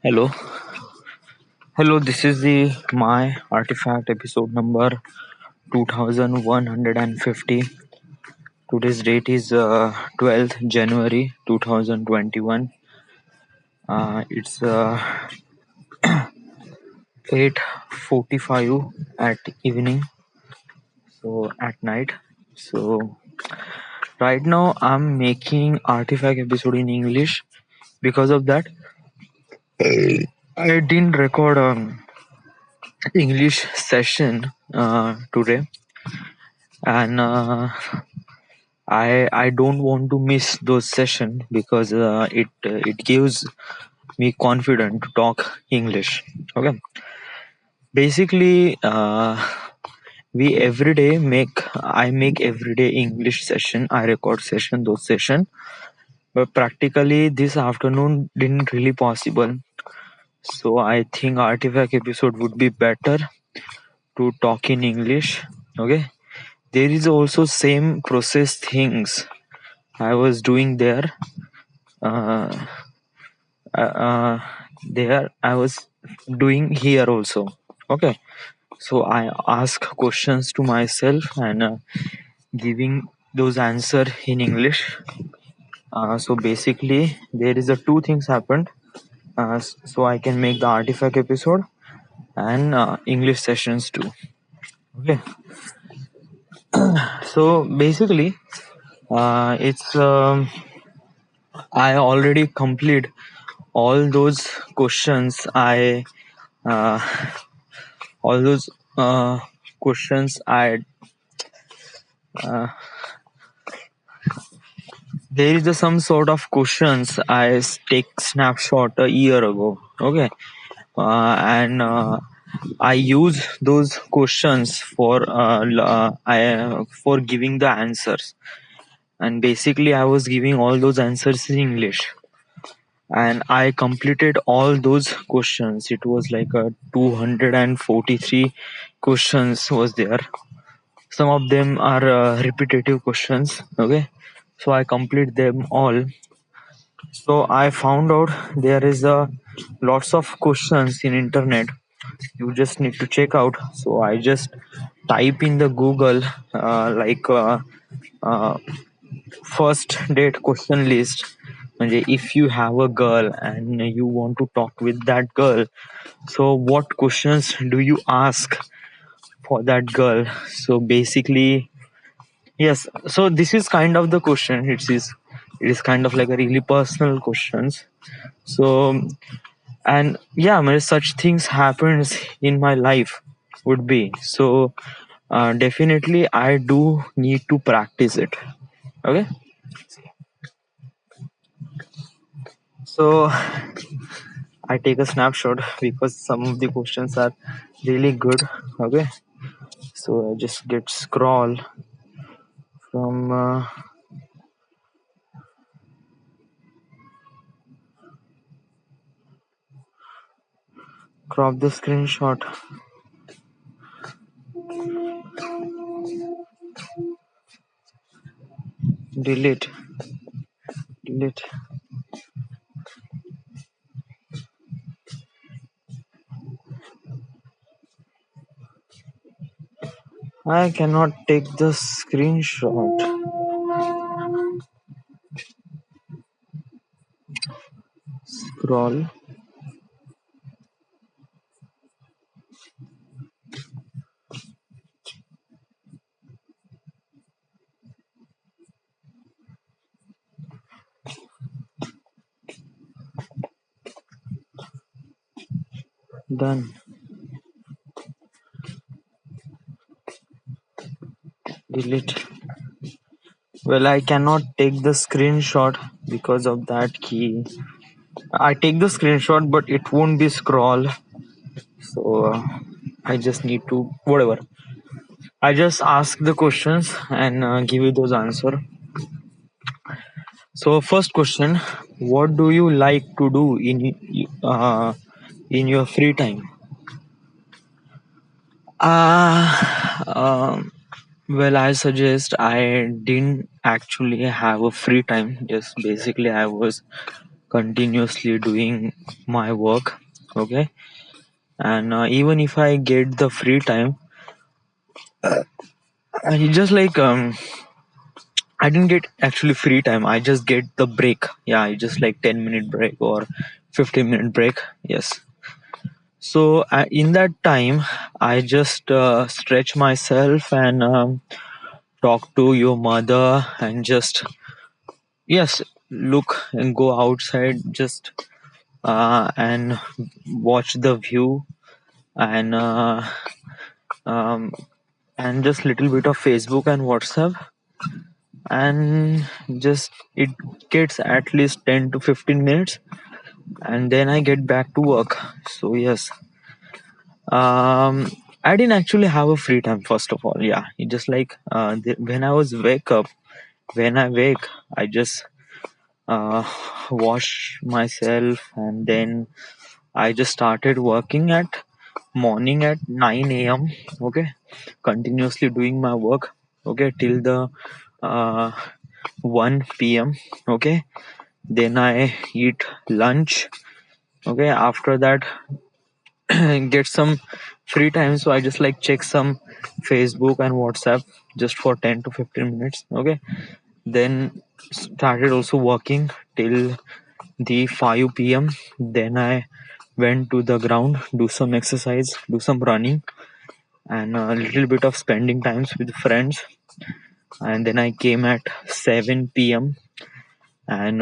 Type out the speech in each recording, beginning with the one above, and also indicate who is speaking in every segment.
Speaker 1: Hello, hello. This is the my artifact episode number 2150. Today's date is 12th January 2021. It's 8:45 at evening, so at night. So right now I'm making artifact episode in English. Because of that, I didn't record English session today, and I don't want to miss those session because it gives me confidence to talk English. Okay, basically, we every day make I make every day English session. I record session those session, but practically this afternoon didn't really possible. So I think artifact episode would be better to talk in English. Okay, there is also same process things I was doing there. Uh, there I was doing here also. Okay, so I ask questions to myself and giving those answer in English. So basically there is a two things happened. So I can make the artifact episode and English sessions too. Okay, so basically it's I already complete all those questions. Uh, all those questions I uh, there is some sort of questions I take snapshot a year ago. Okay, and I use those questions for giving the answers, and basically I was giving all those answers in English, and I completed all those questions. It was like a 243 questions was there. Some of them are repetitive questions. Okay, so I complete them all. So I found out there is lots of questions in internet. You just need to check out. So I just type in the Google uh, first date question list. म्हणजे if you have a girl and you want to talk with that girl, so what questions do you ask for that girl? So basically, yes. So this is kind of the question. It is kind of like a really personal questions. So, and yeah, I mean, such things happens in my life would be so. Definitely I do need to practice it. Okay, so I take a snapshot because some of the questions are really good. Okay, so I just get scroll from crop the screenshot. Delete. I cannot take the screenshot. Scroll. Done. Delete. Well, I cannot take the screenshot because of that key. I take the screenshot, but it won't be scroll. So I just need to whatever. I just ask the questions and give you those answer. So first question: what do you like to do in your free time? Well, I suggest I didn't actually have a free time. Just basically, I was continuously doing my work. Okay, and even if I get the free time, I just like I didn't get actually free time. I just get the break. Yeah, I just like 10-minute break or 15-minute break. Yes. So in that time, I just stretch myself and talk to your mother and just yes, look and go outside just and watch the view and um, and just little bit of Facebook and WhatsApp and just it gets at least 10 to 15 minutes and then I get back to work. So yes, I didn't actually have a free time first of all. Yeah, it just like when I was wake up, when I wake, I just uh, wash myself and then I just started working at morning at 9 a.m. Okay, continuously doing my work. Okay, till the uh, 1 p.m. Okay, then I eat lunch. Okay, after that get some free time, so I just like check some Facebook and WhatsApp just for 10 to 15 minutes. Okay, then started also working till the 5 p.m. Then I went to the ground, do some exercise, do some running and a little bit of spending times with friends, and then I came at 7 p.m. and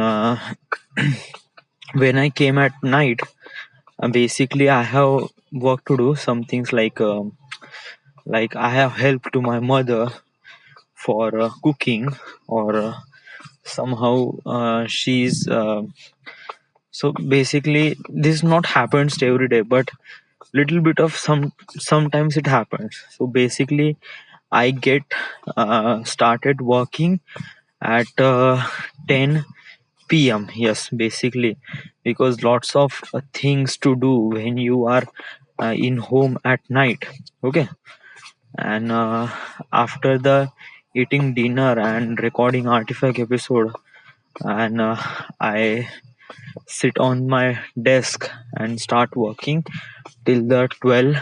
Speaker 1: when I came at night, basically I have work to do, some things like I have help to my mother for cooking or somehow she's so basically this not happens every day, but little bit of sometimes it happens. So basically I get started working at 10 p.m. Yes, basically because lots of things to do when you are in home at night. Okay, and after the eating dinner and recording artifact episode and I sit on my desk and start working till the 12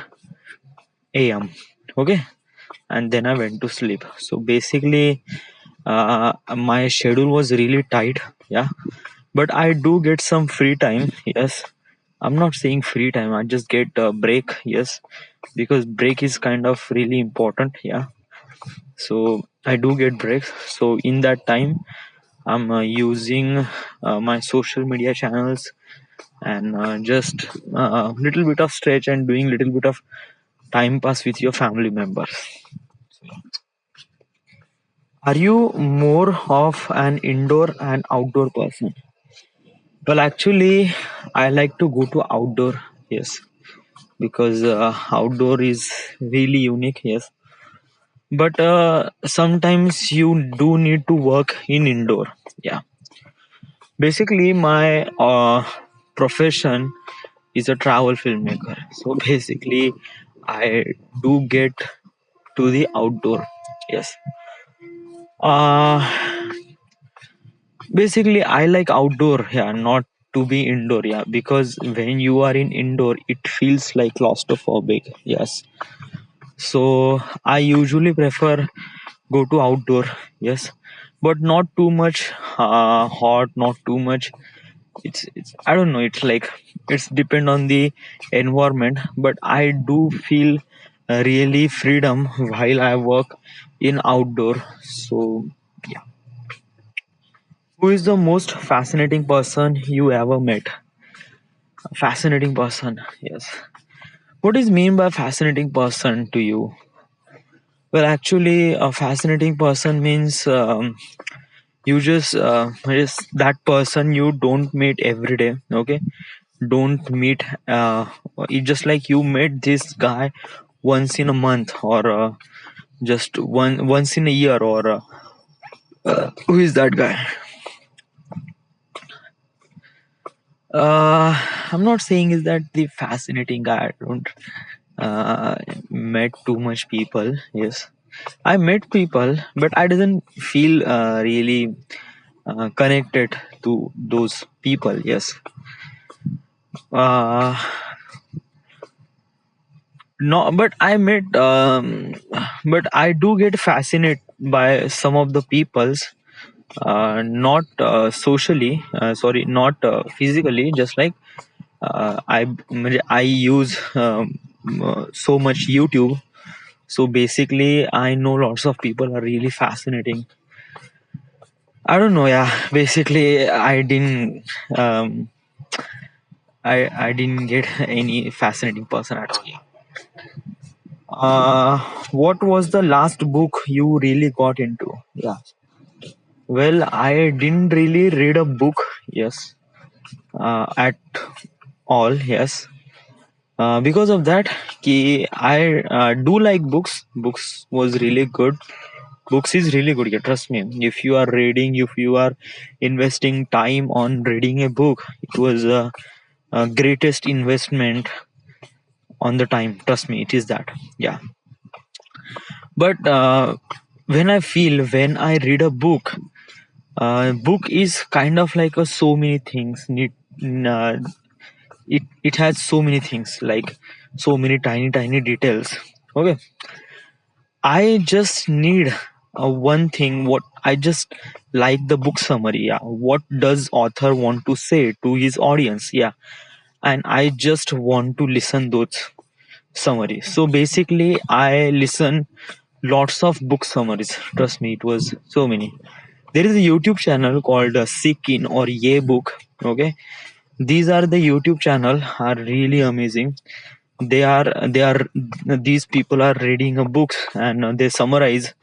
Speaker 1: a.m. Okay, and then I went to sleep. So basically my schedule was really tight. Yeah, but I do get some free time. Yes, I'm not saying free time, I just get a break. Yes, because break is kind of really important. Yeah, so I do get breaks. So in that time I'm using my social media channels and just little bit of stretch and doing little bit of time pass with your family members. Are you more of an indoor and outdoor person? Well, actually, I like to go to outdoor. Yes, because outdoor is really unique. Yes, but sometimes you do need to work in indoor. Yeah, basically, my profession is a travel filmmaker. So basically, I do get to the outdoor. Yes. Uh basically I like outdoor, yeah, not to be indoor, yeah, because when you are in indoor it feels like claustrophobic. Yes. So I usually prefer go to outdoor. Yes. But not too much hot, not too much. It's I don't know, it's like it's depend on the environment, but I do feel really freedom while I work in outdoor. So yeah. Who is the most fascinating person you ever met? A fascinating person, yes. What is mean by fascinating person to you? Well, actually, a fascinating person means you just that person you don't meet every day. Okay, don't meet. It's just like you met this guy once in a month or just once in a year or who is that guy? I'm not saying is that the fascinating guy. I don't uh, met too much people. Yes, I met people, but I didn't feel really. connected to those people. Yes. uh, no, but I met but I do get fascinated by some of the peoples, not socially, sorry, not physically, just like I use so much YouTube. So basically I know lots of people are really fascinating. I don't know, yeah. Basically um I didn't get any fascinating person at all. Yeah. What was the last book you really got into? Yeah. Well, I didn't really read a book, yes, at all, yes. Because of that, I do like books. Books was really good. Books is really good. Yeah, trust me. If you are reading, if you are investing time on reading a book, it was a greatest investment on the time. Trust me, it is that. Yeah. But when I read a book is kind of like a so many things. Uh, it has so many things, like so many tiny details. Okay, I just need one thing. What I just like the book summary. Yeah, what does author want to say to his audience? Yeah, and I just want to listen those summaries. So basically, I listen lots of book summaries. Trust me, it was so many. There is a YouTube channel called Sick In or Ye Book. Okay, these are the YouTube channel are really amazing. They are these people are reading a book, and uh, they summarize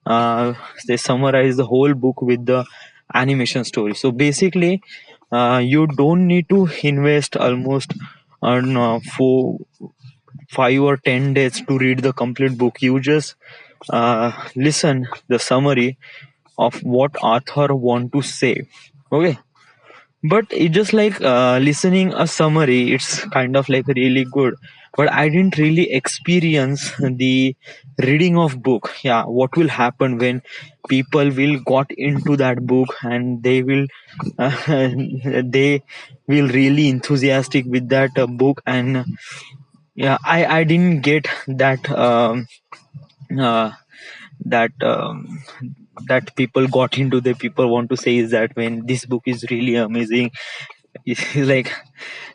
Speaker 1: the whole book with the animation story. So basically you don't need to invest almost for 5 or 10 days to read the complete book. You just listen the summary of what author want to say. Okay, but it just like listening a summary, it's kind of like really good, but I didn't really experience the reading of book. Yeah, what will happen when people will got into that book and they will uh, they will really enthusiastic with that book. And yeah, I didn't get that uh, that that people got into the people want to say is that when this book is really amazing. It's like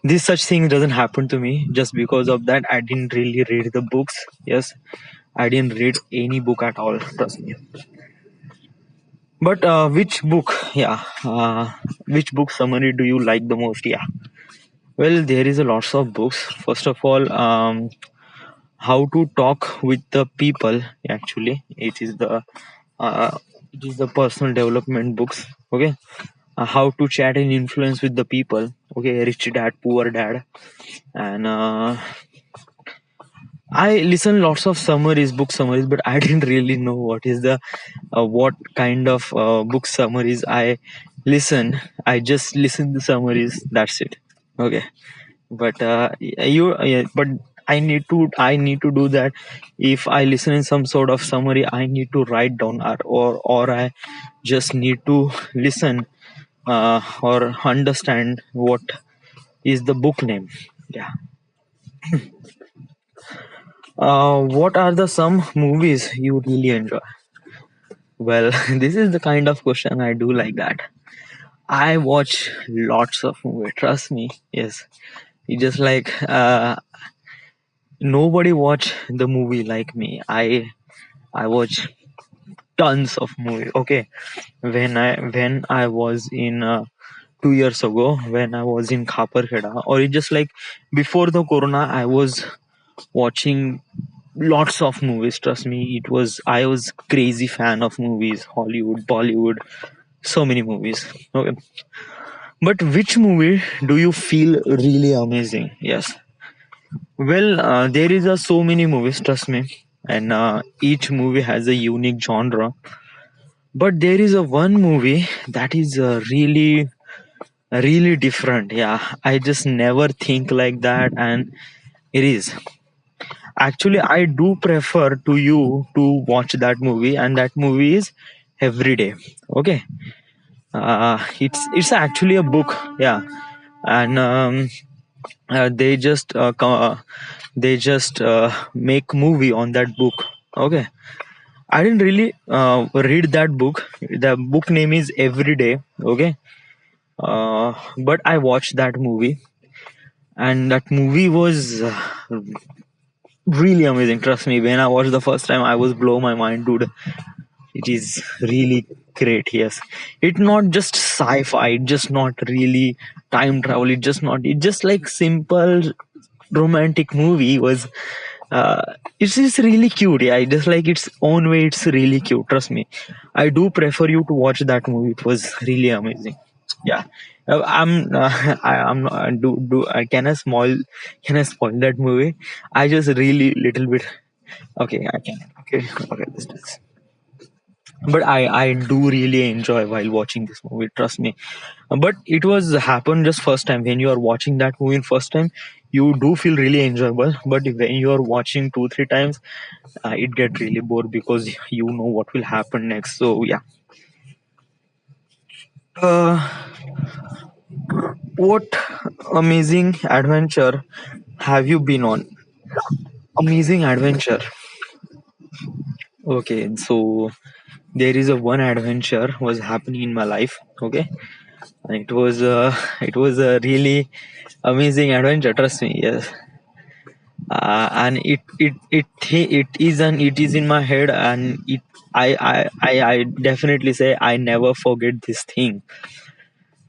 Speaker 1: this such thing doesn't happen to me. Just because of that, I didn't really read the books. Yes, I didn't read any book at all, trust me. But which book, yeah, which book summary do you like the most? Yeah, well, there is a lots of books. First of all, how to talk with the people. Actually, uh, it is the personal development books. Okay, how to chat and influence with the people. Okay, Rich Dad Poor Dad. And I listen lots of summaries, book summaries, but I didn't really know what is the what kind of book summaries I listen. I just listen the summaries. That's it. Okay, but but I need to do that. If I listen in some sort of summary, I need to write down, or I just need to listen or understand what is the book name. Yeah. What are the some movies you really enjoy? Well, this is the kind of question I do like that. I watch lots of movies. Trust me. Yes, it's just like nobody watch the movie like me. I watch tons of movie. Okay, when I was in 2 years ago, when I was in Khaparkheda, or it just like before the corona, I was watching lots of movies. Trust me, I was crazy fan of movies, Hollywood, Bollywood, so many movies. Okay, but which movie do you feel really amazing? Yes, well, there is so many movies, trust me, and each movie has a unique genre. But there is a one movie that is really different. Yeah, I just never think like that, and it is. Actually, I do prefer to you to watch that movie, and that movie is Everyday. Okay, It's actually a book, yeah. And they just make movie on that book. Okay, I didn't really read that book. The book name is Everyday. Okay, but I watched that movie, and that movie was really amazing. Trust me, when I watched the first time, I was blow my mind, dude. It is really great. Yes, it's not just sci-fi. It's just not really time travel. It's just like simple romantic movie was. It's just really cute. Yeah, I just like its own way. It's really cute. Trust me, I do prefer you to watch that movie. It was really amazing. Yeah, I'm. I'm. Do I can I spoil that movie? I just really little bit. Okay, I can. Okay, okay. This. But I do really enjoy while watching this movie. Trust me. But it was happen just first time. When you are watching that movie in first time, you do feel really enjoyable. But when you are watching 2 3 times, it get really bored because you know what will happen next. So yeah. uh, what amazing adventure have you been on? Amazing adventure. Okay, so there is a one adventure was happening in my life. Okay, and it was a really amazing adventure. Trust me. Yes. And it is in my head, and I definitely say I never forget this thing.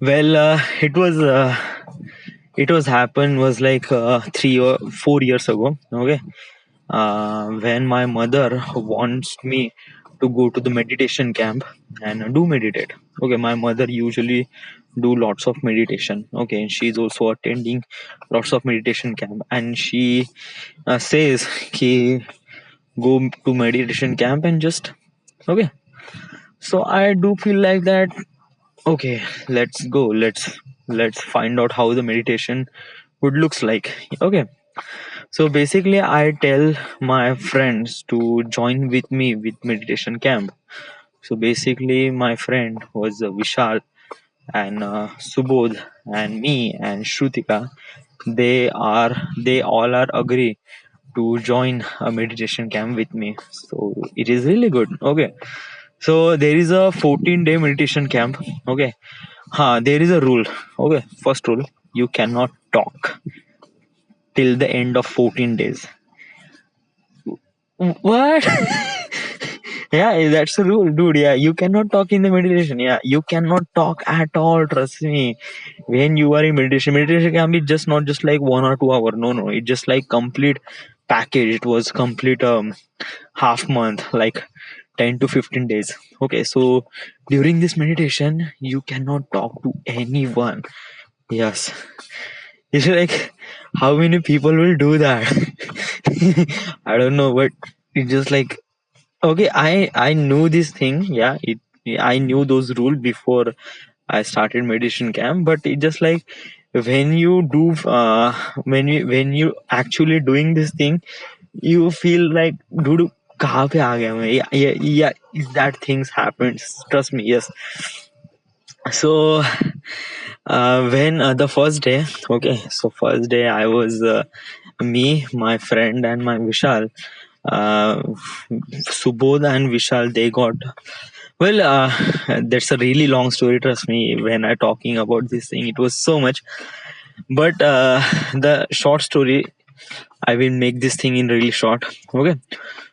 Speaker 1: Well, it was happened was like 3 or 4 years ago. Okay, when my mother wants me to go to the meditation camp and do meditate. Okay, my mother usually do lots of meditation. Okay, and she's also attending lots of meditation camp, and she says ki go to meditation camp and just okay. So I do feel like that. Okay, let's go. Let's find out how the meditation would looks like. Okay, so basically I tell my friends to join with me with meditation camp. So basically my friend was Vishal and Subodh and me and Shrutika. They all are agree to join a meditation camp with me. So it is really good. Okay. So there is a 14-day meditation camp. Okay. There is a rule. Okay. First rule, you cannot talk till the end of 14 days. What? Yeah, that's the rule, dude. Yeah, you cannot talk in the meditation. Yeah, you cannot talk at all. Trust me. When you are in meditation can be just not just like 1 or 2 hour. No, no, it's just like complete package. It was complete half month, like 10 to 15 days. Okay, so during this meditation, you cannot talk to anyone. Yes, it's like how many people will do that? I don't know, but it's just like okay, I knew this thing. Yeah, I knew those rules before I started meditation camp. But it just like when you do when you actually doing this thing, you feel like dude कहाँ पे आ गया मैं? Yeah, that things happens. Trust me. Yes. So when the first day, okay, so first day I was me, my friend, and my Vishal. uh, Subodh and Vishal, they got well. That's a really long story. Trust me, when I talking about this thing, it was so much. But the short story, I will make this thing in really short. Okay.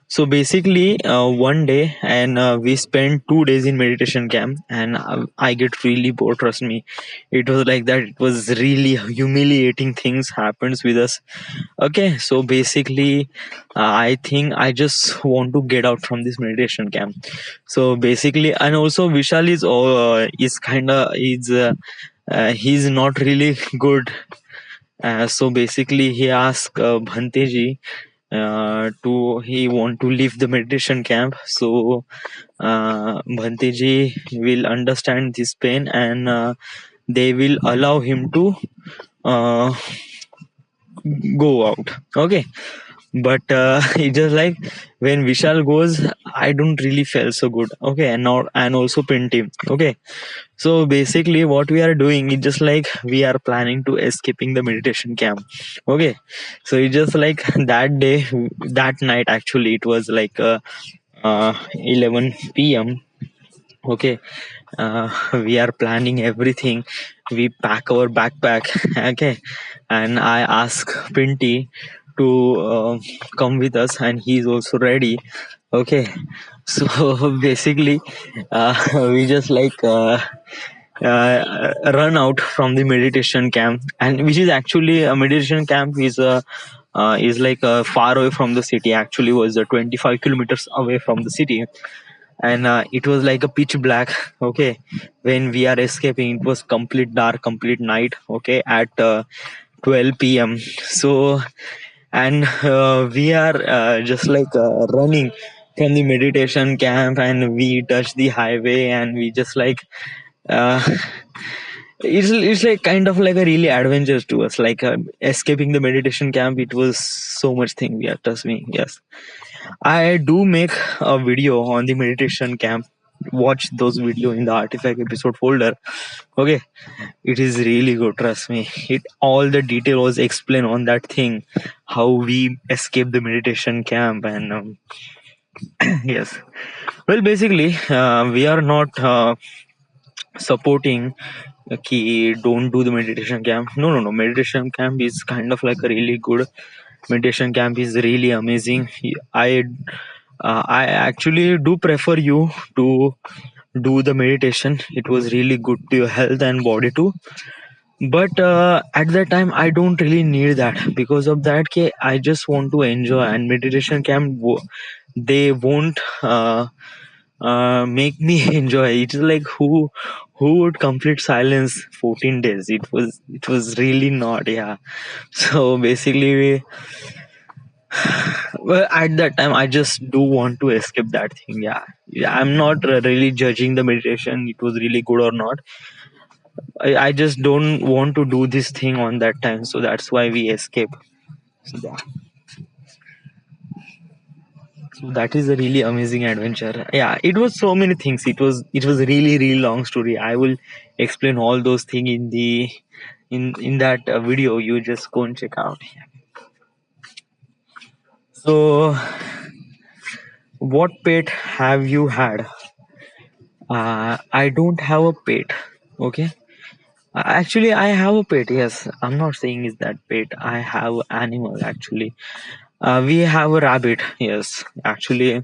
Speaker 1: So basically, one day, and we spent 2 days in meditation camp, and I get really bored. Trust me, it was like that. It was really humiliating things happens with us. Okay, so basically, I think I just want to get out from this meditation camp. So basically, and also Vishal is kind of he's not really good. So basically, he asked Bhanteji to he want to leave the meditation camp. So Bhanteji will understand this pain, and they will allow him to uh, go out. Okay. but it just like when Vishal goes, I don't really feel so good. Okay, and now and also Pinty. Okay, so basically what we are doing is just like we are planning to escaping the meditation camp. Okay, so it's just like that day, that night actually it was like 11 p.m. Okay, we are planning everything. We pack our backpack. Okay, and I ask Pinty to come with us, and he's also ready. Okay, so basically we just like run out from the meditation camp, and which is actually a meditation camp is like far away from the city. Actually was 25 kilometers away from the city, and it was like a pitch black. Okay, when we are escaping, it was complete dark, complete night. Okay, at 12 p.m. So, and we are just like running from the meditation camp, and we touch the highway, and we just like uh, it's like kind of like a really adventure to us, like escaping the meditation camp. It was so much thing. Yeah, trust me. Yes, I do make a video on the meditation camp. Watch those video in the artifact episode folder. Okay, it is really good. Trust me. It all the detail was explained on that thing, how we escape the meditation camp, and yes. Well, basically, we are not supporting ki don't do the meditation camp. No. Meditation camp is kind of like a really good. Meditation camp is really amazing. I actually do prefer you to do the meditation. It was really good to your health and body too. But at that time, I don't really need that. Because of that, I just want to enjoy. And meditation camp, they won't make me enjoy. It's like who would complete silence 14 days? It was really not. Yeah. So basically, well, at that time, I just do want to escape that thing. Yeah, I'm not really judging the meditation. It was really good or not. I just don't want to do this thing on that time, so that's why we escape. So, so that is a really amazing adventure. Yeah, it was so many things. It was really long story. I will explain all those things in that video. You just go and check out. So, what pet have you had? I don't have a pet. Okay. Actually, I have a pet. Yes, I'm not saying is that pet. I have animal actually. We have a rabbit. Yes, actually,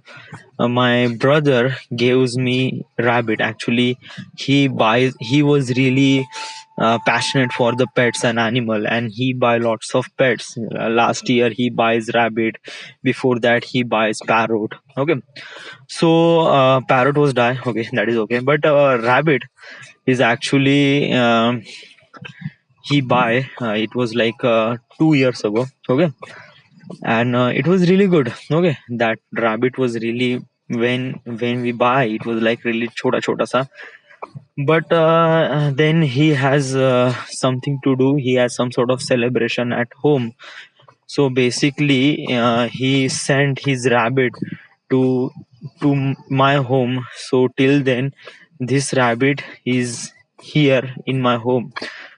Speaker 1: my brother gives me rabbit. Actually, He was really passionate for the pets and animal, and he buy lots of pets. Last year he buys rabbit. Before that he buys parrot. Okay, so parrot was die. Okay, that is okay. But rabbit is actually he buy. It was like 2 years ago. Okay, and it was really good. Okay, that rabbit was really when we buy it was like really chota sa. But then he has something to do. He has some sort of celebration at home. So basically, he sent his rabbit to my home. So till then, this rabbit is here in my home.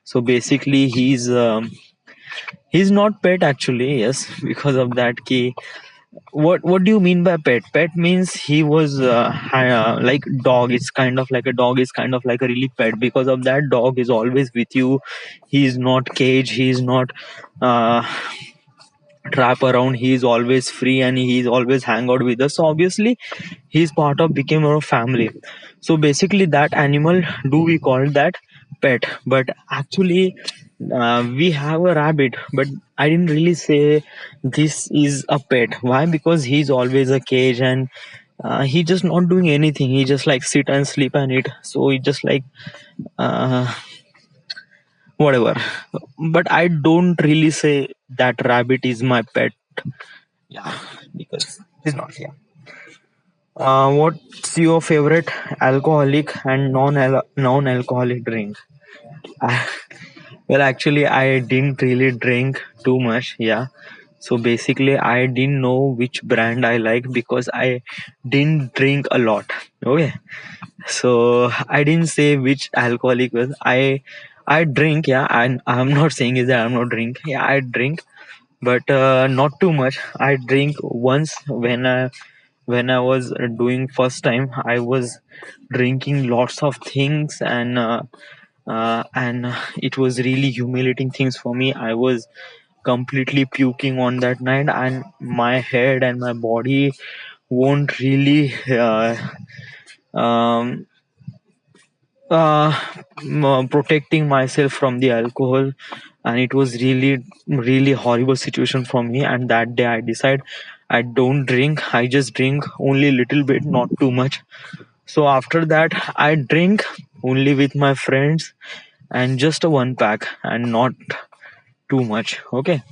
Speaker 1: So basically, he's not pet actually. Yes, because of that key. What do you mean by pet? Pet means he was like dog. It's kind of like a dog is kind of like a really pet. Because of that, dog is always with you. He is not cage. He is not uh, trap around. He is always free, and he is always hang out with us. So obviously he is part of became our family. So basically that animal do we call that pet. But actually we have a rabbit, but I didn't really say this is a pet. Why? Because he's always a cage, and he just not doing anything. He just like sit and sleep and eat. So he just like uh, whatever. But I don't really say that rabbit is my pet. Yeah, because he's not. Yeah. What's your favorite alcoholic and non-alcoholic drink? Well, actually, I didn't really drink too much. Yeah, So basically, I didn't know which brand I like because I didn't drink a lot. Okay, so I didn't say which alcoholic was. I drink, yeah, and I'm not saying is that I'm not drink. Yeah, I drink, but not too much. I drink once when I was doing first time. I was drinking lots of things, and it was really humiliating things for me. I was completely puking on that night, and my head and my body won't really um, protecting myself from the alcohol, and it was really horrible situation for me. And that day I decide I don't drink. I just drink only little bit, not too much. So after that I drink only with my friends, and just a one pack and not too much. Okay,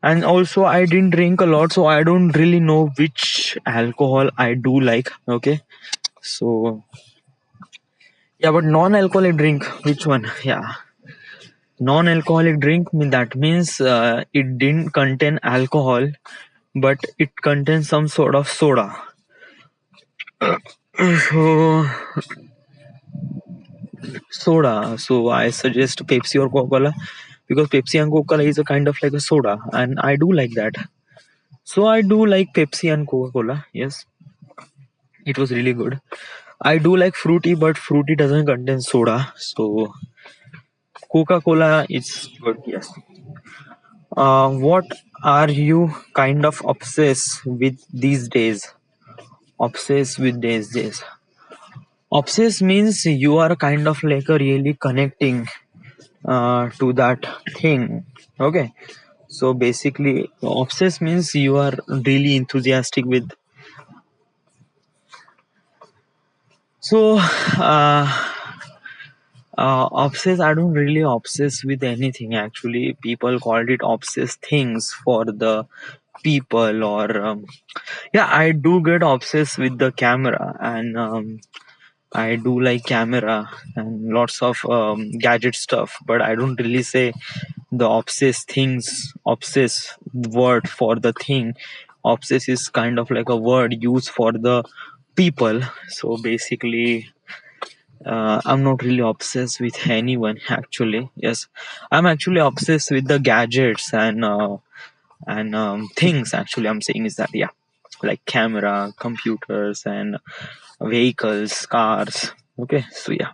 Speaker 1: and also I didn't drink a lot, so I don't really know which alcohol I do like. Okay, so yeah, but non-alcoholic drink, which one? Yeah, non-alcoholic drink that means it didn't contain alcohol, but it contains some sort of soda. So soda. So I suggest Pepsi or Coca-Cola, because Pepsi and Coca-Cola is a kind of like a soda, and I do like that. So I do like Pepsi and Coca-Cola. Yes, it was really good. I do like fruity, but fruity doesn't contain soda. So Coca-Cola is good. Yes. What are you kind of obsessed with these days? Obsessed with these days. Obsessed means you are kind of like a really connecting to that thing. Okay. So basically, obsessed means you are really enthusiastic with. So, obsess, I don't really obsess with anything actually. People called it obsess things for the people, or yeah, I do get obsessed with the camera, and I do like camera and lots of gadget stuff, but I don't really say the obsess things, obsess word for the thing. Obsess is kind of like a word used for the people. So basically, I'm not really obsessed with anyone actually. Yes, I'm actually obsessed with the gadgets and things. Actually, I'm saying is that, yeah, like camera, computers, and vehicles, cars. Okay, so yeah.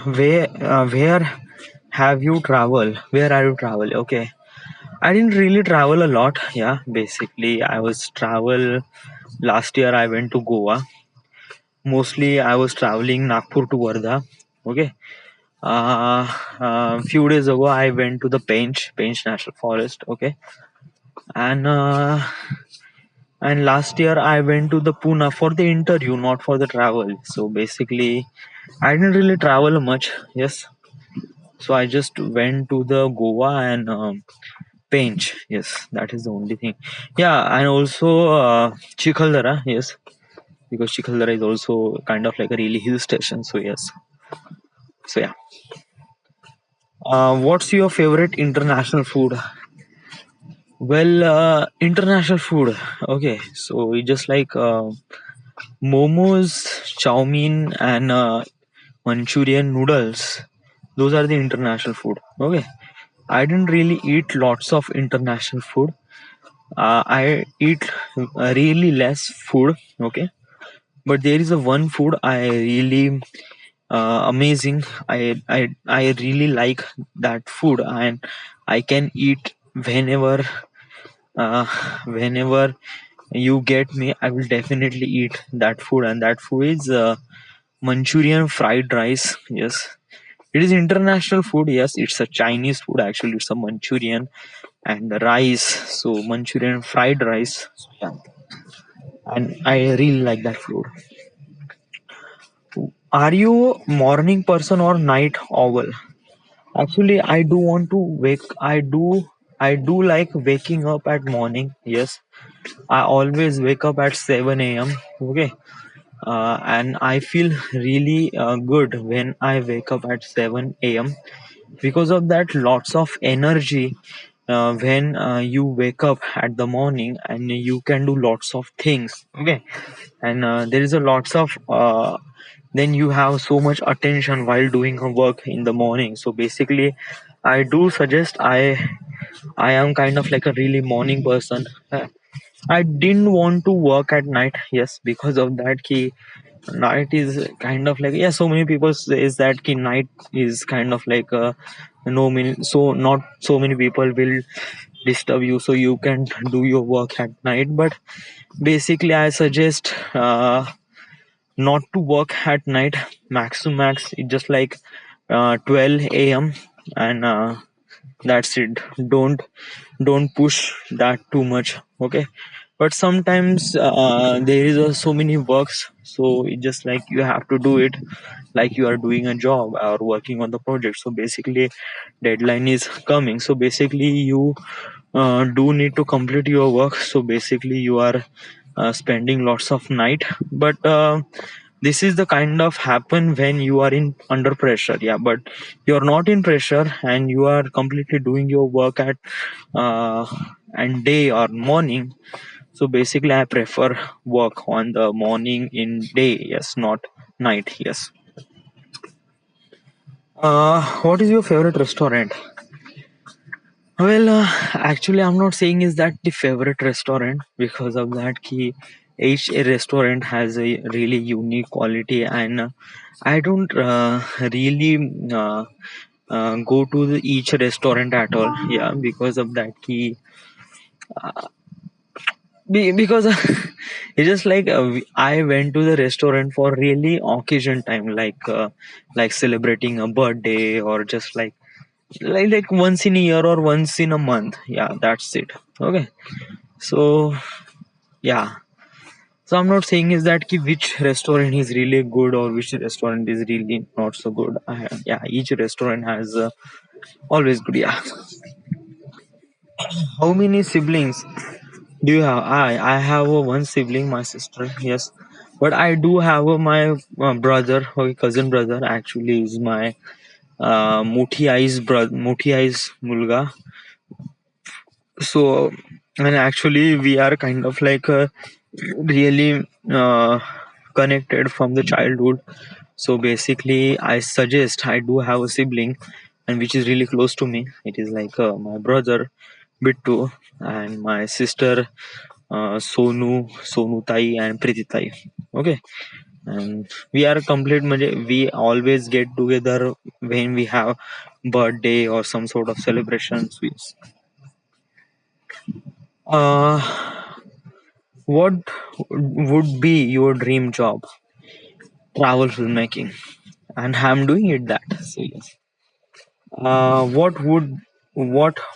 Speaker 1: Where have you traveled? Where are you travel? Okay, I didn't really travel a lot. Yeah, basically, I was travel last year. I went to Goa. Mostly, I was traveling Nagpur to Wardha. Okay. Few days ago, I went to the Pench National Forest. Okay, and and last year I went to the Pune for the interview, not for the travel. So basically, I didn't really travel much. Yes, so I just went to the Goa and Pench. Yes, that is the only thing. Yeah, and also Chikaldara. Yes, because Chikaldara is also kind of like a really hill station. So yes, so yeah. What's your favorite international food? Well, international food. Okay, so we just like momos, chow mein, and Manchurian noodles. Those are the international food. Okay, I didn't really eat lots of international food. I eat really less food. Okay, but there is a one food I really amazing. I really like that food, and I can eat uh, whenever you get me. I will definitely eat that food, and that food is Manchurian fried rice. Yes, it is international food. Yes, it's a Chinese food. Actually, it's a Manchurian and the rice. So Manchurian fried rice. So, yeah, and I really like that food. Are you morning person or night owl? Actually, I do want to wake. I do like waking up at morning. Yes, I always wake up at 7 a.m. Okay, and I feel really good when I wake up at 7 a.m. Because of that, lots of energy when you wake up at the morning, and you can do lots of things. Okay. And there is a lots of then you have so much attention while doing a work in the morning. So basically, I do suggest, I am kind of like a really morning person. I didn't want to work at night, yes, because of that key. Night is kind of like, yeah, so many people says that key night is kind of like no mean, so not so many people will disturb you, so you can do your work at night. But basically, I suggest not to work at night. Max to max, it's just like 12 a.m. and that's it. Don't push that too much. Okay. But sometimes there is so many works, so it's just like you have to do it like you are doing a job or working on the project. So basically, deadline is coming, so basically you do need to complete your work. So basically you are spending lots of night. But this is the kind of happen when you are in under pressure. Yeah, but you're not in pressure and you are completely doing your work at uh, and day or morning. So basically, I prefer work on the morning in day, yes, not night. Yes. What is your favorite restaurant? Well, actually, I'm not saying is that the favorite restaurant, because of that key. Each restaurant has a really unique quality, and I don't really go to each restaurant at all. Yeah, because of that key. Because it's just like I went to the restaurant for really occasion time, like celebrating a birthday, or just like once in a year or once in a month. Yeah, that's it. Okay. So yeah. So I'm not saying is that ki which restaurant is really good or which restaurant is really not so good. Yeah, each restaurant has always good. Yeah. How many siblings do you have? I have one sibling, my sister. Yes, but I do have my brother, or cousin brother. Actually, is my Muthi Ai's brother, Muthi Ai's mulga. So, and actually, we are kind of like really connected from the childhood. So basically, I suggest, I do have a sibling, and which is really close to me. It is like my brother Bittu and my sister Sonu Tai and Priti Tai. Okay, and we are complete. We always get together when we have birthday or some sort of celebrations. Uh, what would be your dream job? Travel filmmaking, and I'm doing it that. So yes. What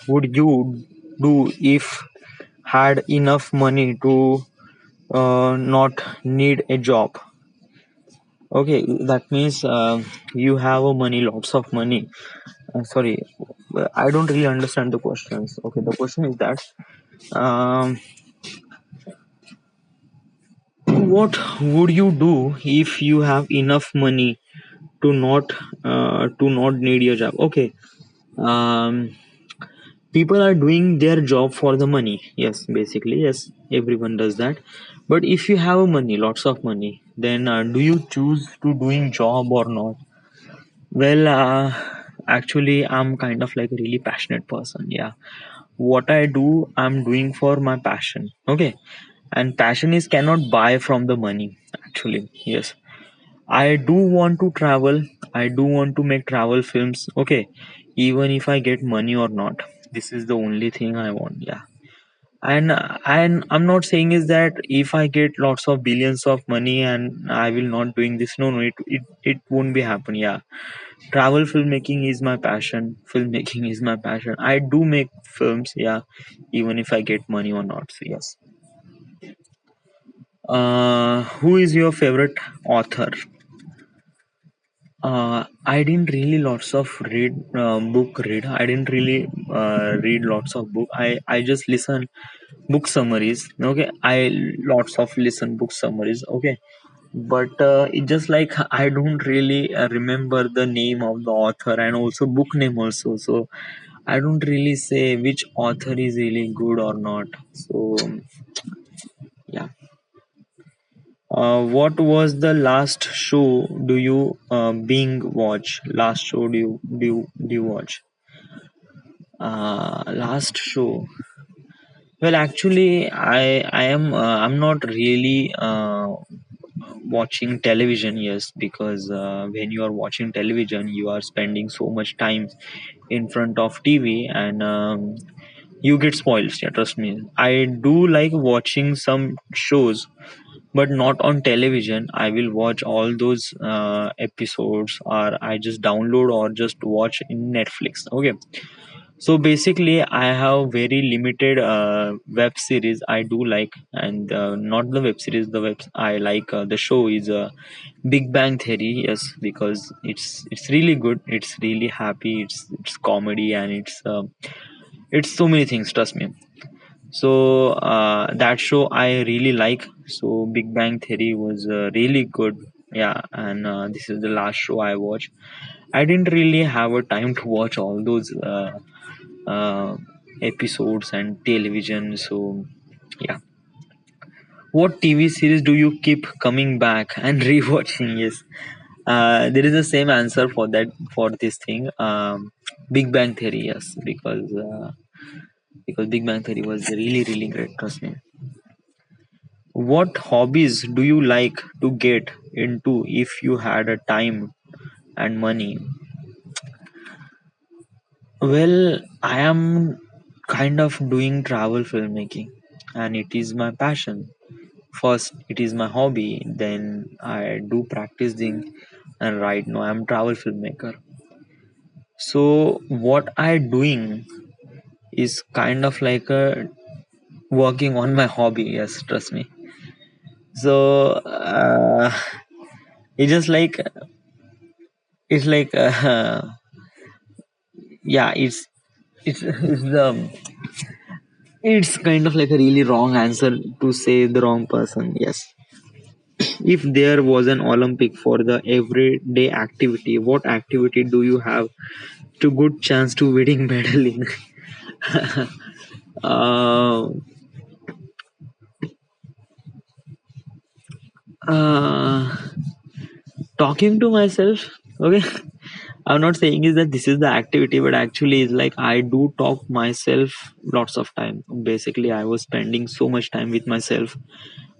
Speaker 1: would you do if had enough money to not need a job? Okay, that means you have a money, lots of money. Sorry, I don't really understand the questions. Okay, the question is that um, what would you do if you have enough money to not need your job? Okay, um, people are doing their job for the money. Yes, basically, yes, everyone does that. But if you have money, lots of money, then do you choose to doing job or not? Well, actually, I'm kind of like a really passionate person. Yeah. What I do, I'm doing for my passion. Okay. And passion is cannot buy from the money, actually. Yes. I do want to travel. I do want to make travel films. Okay. Even if I get money or not. This is the only thing I want. Yeah. And I'm not saying is that if I get lots of billions of money and I will not doing this. No, no, it won't be happen. Yeah, travel filmmaking is my passion. Filmmaking is my passion. I do make films, yeah, even if I get money or not. So yes. Who is your favorite author? I didn't really lots of read. I didn't really read lots of book. I just listen book summaries. Okay, I lots of listen book summaries. Okay, but it just like I don't really remember the name of the author and also book name also. So I don't really say which author is really good or not. So yeah. What was the last show do you being watch? Last show do you watch? Last show. Well, actually, I'm not really watching television. Yes, because when you are watching television, you are spending so much time in front of TV, and you get spoiled. Yeah, trust me. I do like watching some shows, but not on television. I will watch all those episodes, or I just download or just watch in Netflix. Okay, so basically I have very limited web series I do like, and not the web series, the web I like, the show is Big Bang Theory. Yes, because it's really good, it's really happy, it's comedy, and it's so many things, trust me. So that show I really like. So Big Bang Theory was really good. Yeah, and this is the last show I watched. I didn't really have a time to watch all those uh, episodes and television. So yeah. What TV series do you keep coming back and rewatching? Yes, there is the same answer for that, for this thing. Big Bang Theory, yes, because Big Bang Theory was really great. Trust me. What hobbies do you like to get into if you had a time and money? Well, I am kind of doing travel filmmaking, and it is my passion. First, it is my hobby, then I do practicing, and right now I'm travel filmmaker. So what I doing is kind of like a working on my hobby. Yes, trust me. So it's just like it's like yeah, it's kind of like a really wrong answer to say the wrong person. Yes. If there was an Olympic for the everyday activity, what activity do you have to good chance to winning medal in? uh, uh, Talking to myself. Okay. I'm not saying is that this is the activity, but actually it's like I do talk myself lots of time. Basically, I was spending so much time with myself,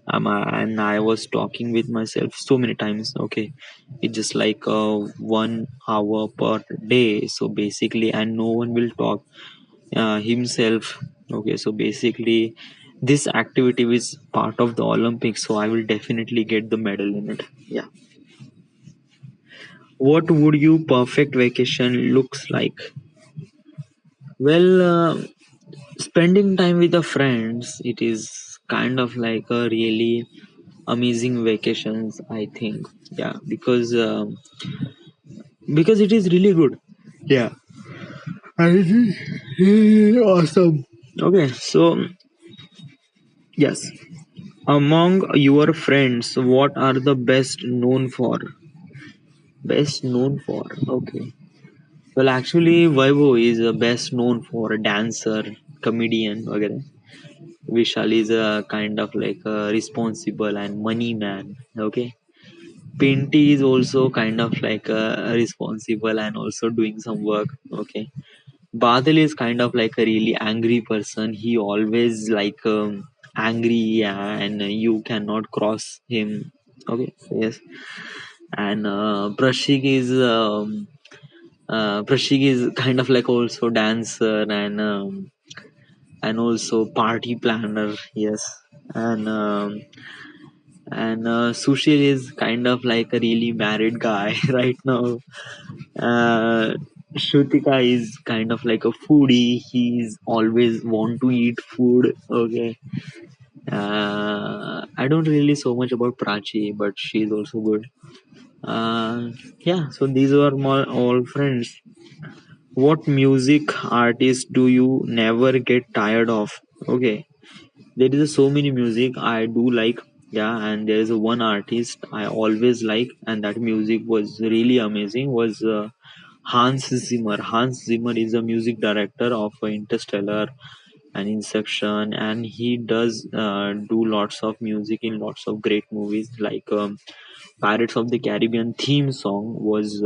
Speaker 1: and I was talking with myself so many times. Okay, it's just like 1 hour per day. So basically, and no one will talk himself. Okay, so basically, this activity is part of the Olympics, so I will definitely get the medal in it. Yeah. What would you perfect vacation looks like? Well, spending time with the friends, it is kind of like a really amazing vacations, I think. Yeah, because it is really good. Yeah, and it is really awesome. Okay, so yes, among your friends, what are the best known for? Best known for. Okay. Well, actually, Vaibhav is best known for a dancer, comedian, okay. Vishal is a kind of like a responsible and money man. Okay. Pinty is also kind of like a responsible and also doing some work. Okay. Badal is kind of like a really angry person. He always like angry, and you cannot cross him. Okay. So yes. And Prashik is kind of like also dancer, and also party planner. Yes. And Sushil is kind of like a really married guy right now. uh Shrutika is kind of like a foodie. He's always want to eat food. Okay. I don't really so much about Prachi, but she's also good. Yeah, so these are my all friends. What music artist do you never get tired of? Okay, there is so many music I do like. Yeah, and there is one artist I always like, and that music was really amazing. Was Hans Zimmer. Hans Zimmer is a music director of Interstellar and Inception, and he does do lots of music in lots of great movies like Pirates of the Caribbean theme song was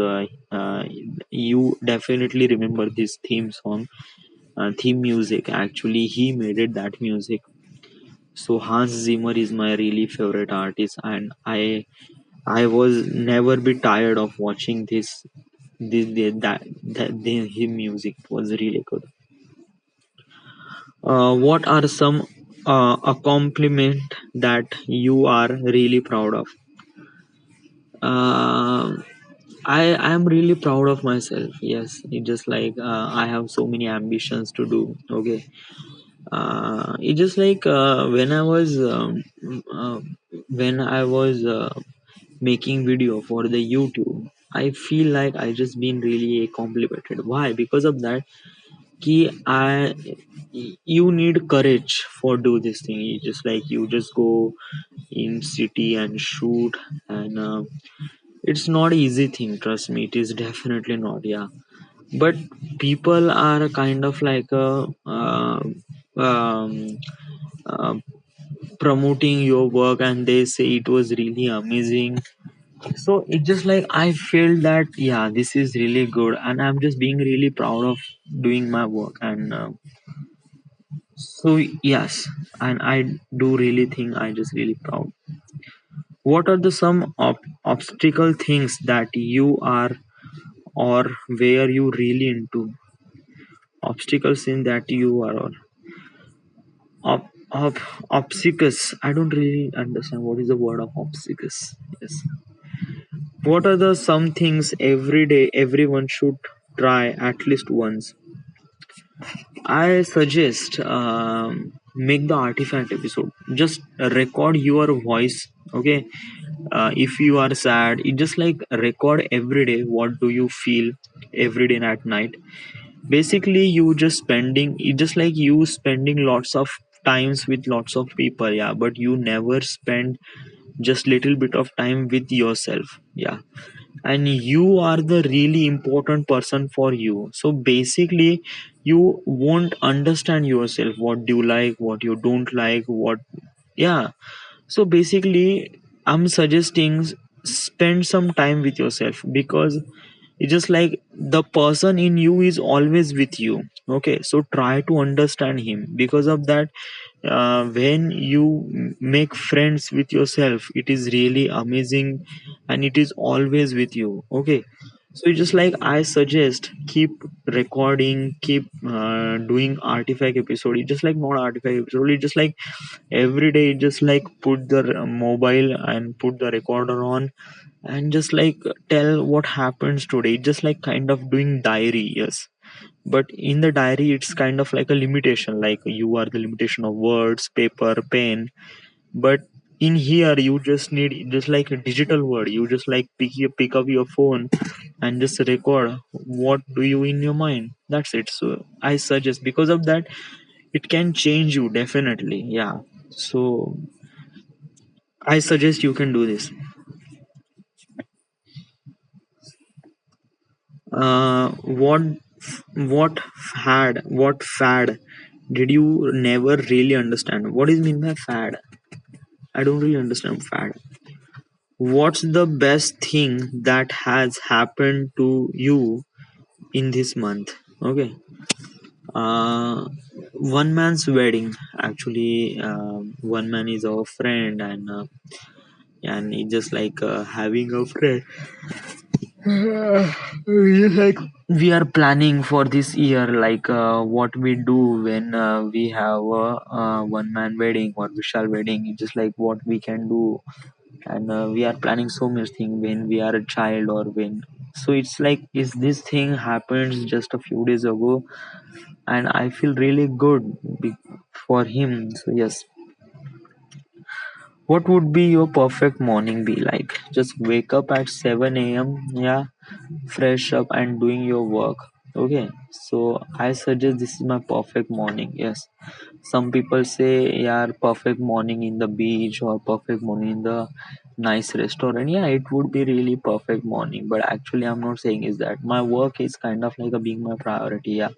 Speaker 1: you definitely remember this theme song, theme music. Actually, he made it that music. So Hans Zimmer is my really favorite artist, and I was never be tired of watching his music was really good. What are some accomplishment that you are really proud of? Uh, I am really proud of myself. Yes, it just like I have so many ambitions to do. Okay, it just like uh, when I was making video for the YouTube. I feel like I just been really complimented. Why? Because of that, कि you need courage for do this thing. You just like you just go in city and shoot, and it's not easy thing. Trust me, it is definitely not. Yeah, but people are kind of like um, uh, promoting your work, and they say it was really amazing. So it just like I feel that yeah, this is really good, and I'm just being really proud of doing my work. And so yes, and I do really think I just really proud. What are the some obstacle things that you are or where you really into obstacles in that you are or obstacles? I don't really understand what is the word of obstacles. Yes. What are the some things every day everyone should try at least once? I suggest make the artifact episode. Just record your voice. Okay, if you are sad, it just like record every day. What do you feel every day at night? Basically, you just spending. It just like you spending lots of times with lots of people. Yeah, but you never spend just little bit of time with yourself. Yeah, and you are the really important person for you. So basically you won't understand yourself, what do you like, what you don't like, what. Yeah, so basically I'm suggesting spend some time with yourself, because it's just like the person in you is always with you. Okay, so try to understand him. Because of that, when you make friends with yourself, it is really amazing, and it is always with you. Okay, so it's just like I suggest keep recording, keep doing artifact episode. It's just like not artifact episode, it's just like every day just like put the mobile and put the recorder on, and just like tell what happens today. Just like kind of doing diary. Yes, but in the diary it's kind of like a limitation, like you are the limitation of words, paper, pen. But in here you just need just like a digital word. You just like pick up your phone and just record what do you in your mind. That's it. So I suggest, because of that, it can change you definitely. Yeah, so I suggest you can do this. What what fad did you never really understand? What is mean by fad? I don't really understand fad. What's the best thing that has happened to you in this month? Okay. Uh, one man's wedding. Actually, one man is our friend, and it's just like having a friend. Like we are planning for this year, like what we do when we have a one man wedding or vishal wedding. It's just like what we can do, and we are planning so much thing when we are a child or when. So it's like is this thing happens just a few days ago, and I feel really good for him. So yes, what would be your perfect morning be like? Just wake up at 7 a.m. Yeah, fresh up and doing your work. Okay, so I suggest this is my perfect morning. Yes, some people say, yeah, perfect morning in the beach or perfect morning in the nice restaurant. Yeah, it would be really perfect morning, but actually, I'm not saying is that my work is kind of like a being my priority. Yeah,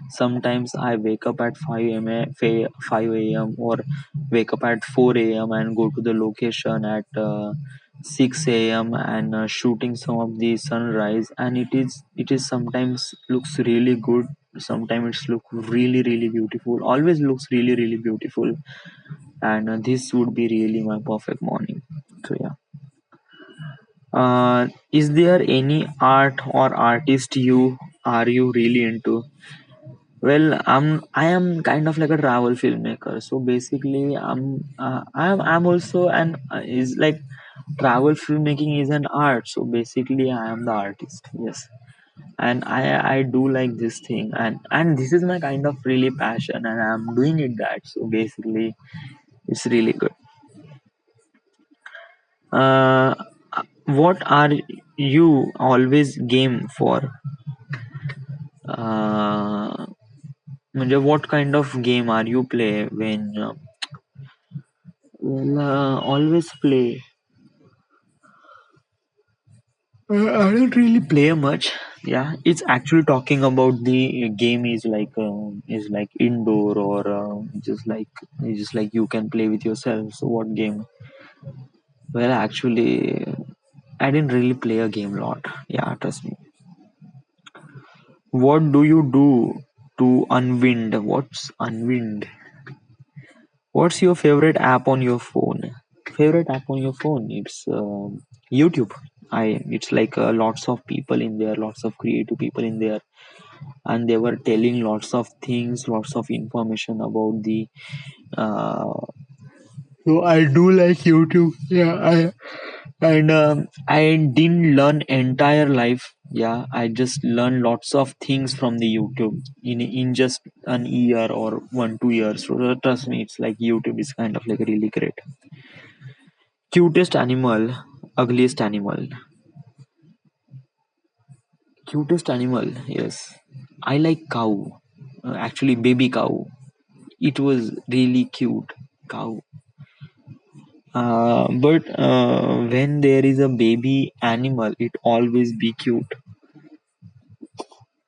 Speaker 1: sometimes I wake up at 5 a.m. or wake up at 4 a.m. and go to the location at 6 a.m. and shooting some of the sunrise, and it is sometimes looks really good. Sometimes it's look really really beautiful. Always looks really really beautiful, and this would be really my perfect morning. So yeah. Is there any art or artist you really into? Well, I am kind of like a travel filmmaker. So basically, I'm also an is like travel filmmaking is an art. So basically, I am the artist. Yes, and I do like this thing, and this is my kind of really passion, and I'm doing it that. So basically, it's really good. Uh, what are you always game for? Uh, म्हणजे what kind of game are you play when always play. I don't really play much. Yeah, it's actually talking about the game is like indoor or just like you can play with yourself. So what game? Well, actually, I didn't really play a game lot. Yeah, trust me. What do you do to unwind? What's unwind? What's your favorite app on your phone? Favorite app on your phone? It's YouTube. It's like lots of people in there, lots of creative people in there, and they were telling lots of things, lots of information about the. Uh, so I do like YouTube. Yeah, I didn't learn entire life. Yeah, I just learned lots of things from the YouTube in just an year or 1 2 years. So trust me, it's like YouTube is kind of like really great. Cutest animal, ugliest animal. Cutest animal, yes. I like cow. Actually, baby cow. It was really cute. Cow. But when there is a baby animal, it always be cute.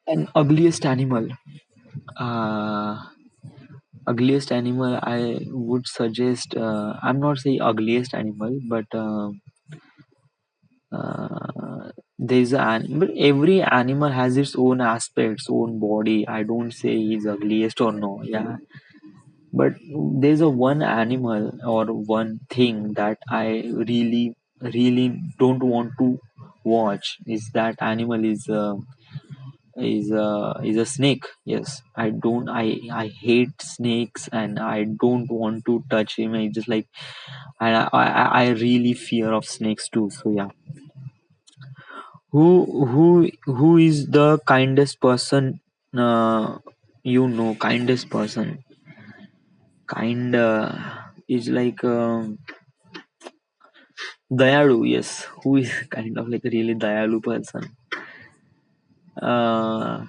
Speaker 1: An ugliest animal. Uh, Ugliest animal. I would suggest. I'm not saying ugliest animal, but there's but every animal has its own aspects, own body. I don't say he's ugliest or no. Yeah, but there's a one animal or one thing that I really really don't want to watch. Is that animal is a snake. Yes, I hate snakes, and I don't want to touch him. I just like, and I really fear of snakes too. So yeah. Who is the kindest person kindest person? Kind is like Dayalu, yes. Who is kind of like a really Dayalu person? Uh,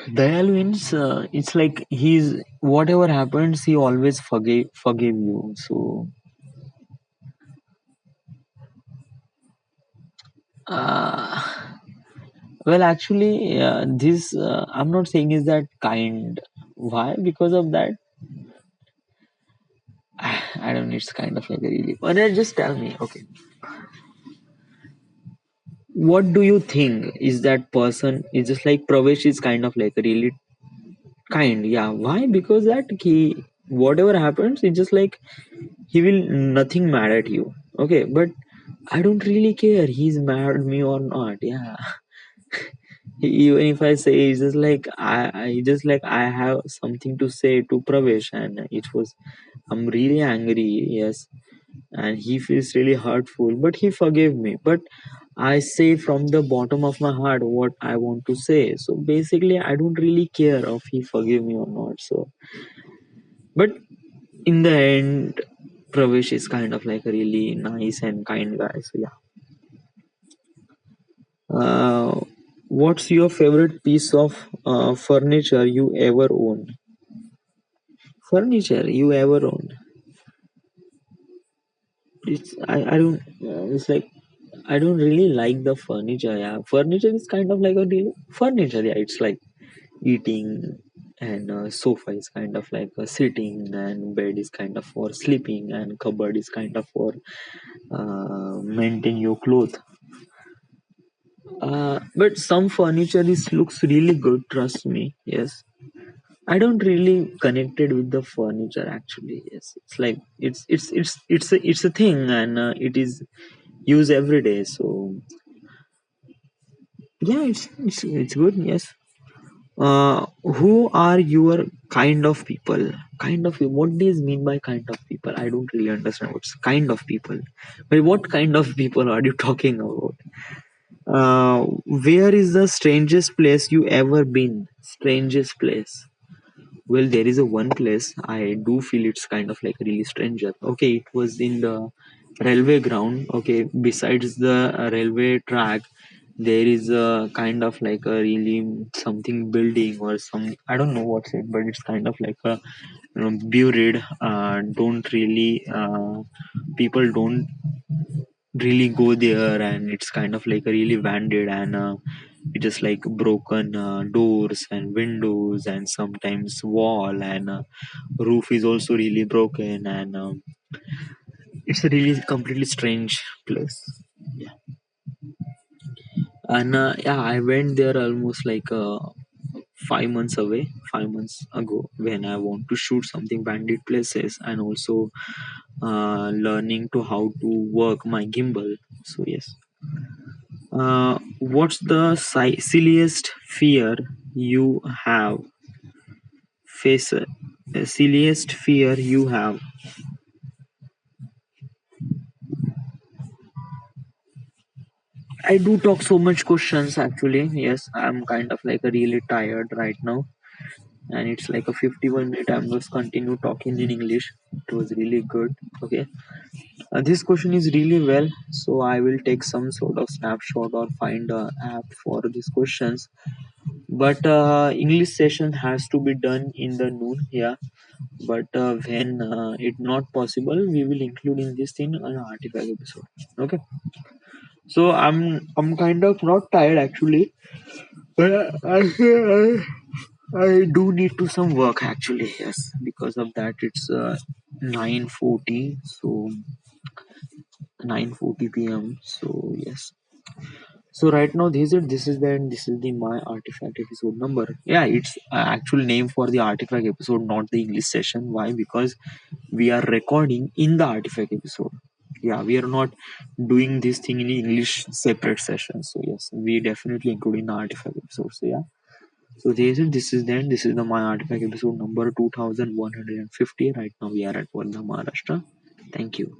Speaker 1: Dayalu means it's like he's whatever happens, he always forgive you. So uh, well, actually, this I'm not saying is that kind. Why? Because of that, I don't know. It's kind of like a really. But just tell me, okay. What do you think is that person is just like Pravesh is kind of like a really kind, yeah. Why? Because that he whatever happens, it's just like he will nothing mad at you. Okay, but I don't really care he's mad at me or not. Yeah. Even if I say it's just like I just like I have something to say to Pravesh, and it was I'm really angry, yes, and he feels really hurtful, but he forgave me. But I say from the bottom of my heart what I want to say. So basically, I don't really care if he forgive me or not. So, but in the end, Pravesh is kind of like a really nice and kind guy. So yeah. Uh, what's your favorite piece of furniture you ever own? Furniture you ever own? I don't. It's like I don't really like the furniture. Yeah, furniture is kind of like a real furniture. Yeah, it's like eating, and sofa is kind of like a sitting, and bed is kind of for sleeping, and cupboard is kind of for maintain your clothes. But some furniture is looks really good. Trust me. Yes, I don't really connected with the furniture actually. Yes, it's like it's a thing, and it is used every day. So yeah, it's good. Yes. Who are your kind of people? Kind of what does mean by kind of people? I don't really understand what's kind of people. But what kind of people are you talking about? Where is the strangest place you ever been? Strangest place. Well, there is a one place I do feel it's kind of like really stranger. Okay, it was in the railway ground. Okay, besides the railway track, there is a kind of like a really something building or some, I don't know what's it, but it's kind of like a buried. Don't really people don't really go there, and it's kind of like a really vanded, and it is like broken doors and windows, and sometimes wall, and roof is also really broken, and it's a really completely strange place. Yeah. And yeah, I went there almost like 5 months away, 5 months ago, when I want to shoot something bandit places, and also learning to how to work my gimbal. So yes. What's the silliest fear you have? Face silliest fear you have. I do talk so much questions actually. Yes, I'm kind of like a really tired right now, and it's like a 51 minute. I'm just continue talking in English. It was really good. Okay, this question is really well, so I will take some sort of snapshot or find a app for these questions. But English session has to be done in the noon. Yeah, but when it not possible, we will include in this thing an artifact episode. Okay, so I'm kind of not tired actually, but I do need to some work actually. Yes, because of that it's 9:40, so 9:40 p.m. So yes. So right now this is the my artifact episode number. Yeah, it's actual name for the artifact episode, not the English session. Why? Because we are recording in the artifact episode. Yeah, we are not doing this thing in English separate session. So yes, we definitely include in the artifact episode. So yeah. So this is the my artifact episode number 2150. Right now we are at Wardha, Maharashtra. Thank you.